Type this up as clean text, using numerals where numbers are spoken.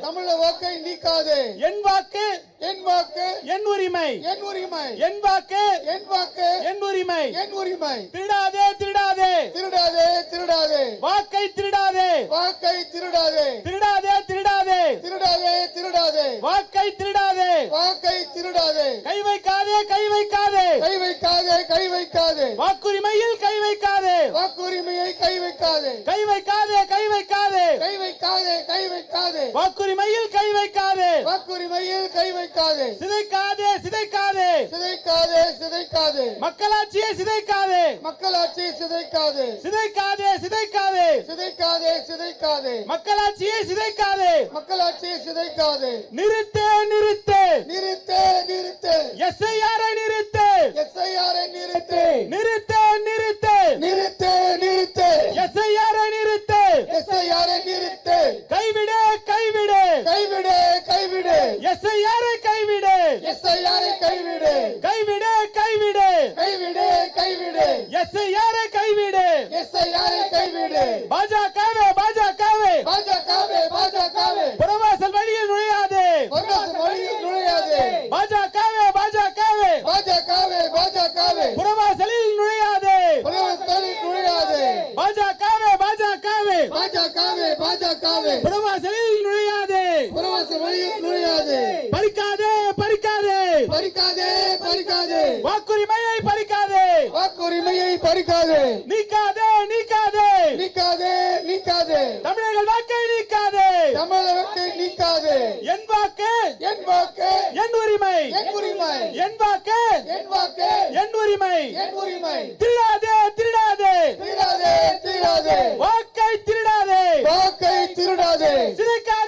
தமிழக வாக்கை நீக்காதே. என் வாக்கு என் வாக்கு என் உரிமை. என் உரிமை. என் வாக்கு என் வாக்கு என் உரிமை. என் உரிமை. திருடாதே திருடாதே திருடாதே திருடாதே வாக்கை திருடாதே. வாக்கை திருடாதே. திருடாதே திருடாதே திருடாதே திருடாதே வாக்கை திருடாதே. வாக்கை திருடாதே. கை வைக்காதே கை வைக்காதே கை வைக்காதே கை வைக்காதே. வாக்குரிமையில் கை வைக்காதே. வாக்குரிமையை கை வைக்காதே. கை வைக்காதே கை வைக்காதே கை வைக்காதே கை வைக்காதே. வாக்குரிமையில் கை வைக்காதே. வாக்குரிமையில் கை வைக்காதே. சிதைக்காதே சிதைக்காதே சிதைக்காதே சிதைக்காதே. மக்களாட்சியை சிதைக்காதே. மக்களாட்சி சிதைக்காதே. சிதைக்காதே சிதைக்காதே சிதைக்காதே சிதைக்காதே. மக்களாட்சியை சிதைக்காதே. மக்களாட்சி சிதைக்காதே. நிறுத்து நிறுத்து நிறுத்து நிறுத்து. எஸ்ஐஆர் நிறுத்து. எஸ்ஐஆரை நிறுத்து. நிறுத்து நிறுத்து நிறுத்து நிறுத்து. எஸ்ஐஆர் நிறுத்து. எஸ்ஐஆரை நிறுத்து. கைவிடு கைவிடு கைவிடு கைவிடு. எஸ்ஐஆர் கைவிடு. எஸ்ஐஆரை கைவிடு. கைவிடு கைவிடு கைவிடு கைவிடு. எஸ்ஐஆர் கைவிடு. எஸ்ஐஆரை கைவிடு. பாஜகவே பாஜகவே பாஜகவே பாஜகவே. புறவாசல் வழியில் நுழையாதே. ஒன்றாவது மொழியில் நுழையாதே. பாஜகவே பாஜகவே பாஜகவே பாஜகவே. புறவாசலில் நுழையாதே. புறவாசலில் நுழையாதே. பாஜகவே பாஜகவே பாஜகவே பாஜகவே. புறவாசலில் நுழையாதே. புறவாசல் வழியில் நுழையாதே. பறிக்காதே பறிக்காதே பறிக்காதே பறிக்காதே. வாக்குரிமையை பறிக்காதே. வாக்குரிமையை பறிக்காதே. நீக்காதே நீக்காதே நீக்காதே நீக்காதே. தமிழர்கள் வாக்கை நீக்காதே. தமிழகத்தை நீக்காதே. என் வாக்கு என் வாக்கு என் உரிமை. என் உரிமை. என் வாக்கு என் வாக்கு என் உரிமை. என் உரிமை. திருடாதே திருடாதே திருடாதே திருடாதே. வாக்கை திருடாதே. வாக்கை திருடாதே. சிதைக்காதே